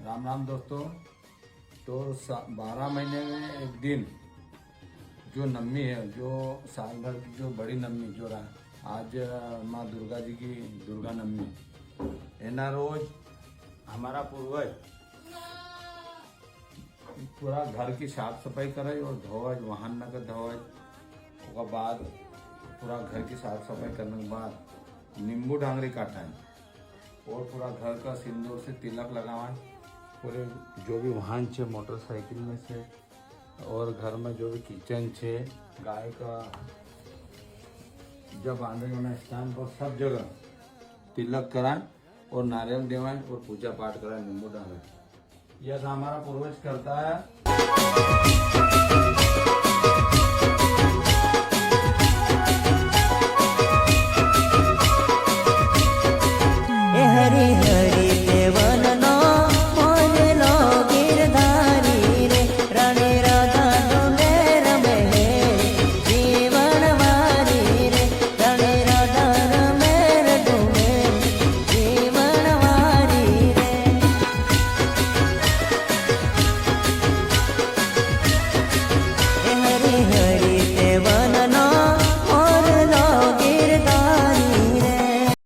राम राम दोस्तों। तो 12 महीने में एक दिन जो नवमी है, जो साल भर की जो बड़ी नवमी जो रहा आज माँ दुर्गा जी की दुर्गा नवमी एना रोज हमारा पूर्वज पूरा घर की साफ सफाई करे और धोवज वाहन न के धोवज। उसके बाद पूरा घर की साफ सफाई करने के बाद नींबू डांगरी काटा और पूरा घर का सिंदूर से तिलक लगावा। पूरे जो भी वाहन छे मोटरसाइकिल में से और घर में जो भी किचन छे गाय का जब बांधने वाला स्थान पर सब जगह तिलक कराए और नारियल देवाए और पूजा पाठ कराए नींबू डाले। यह हमारा पूर्वज करता है।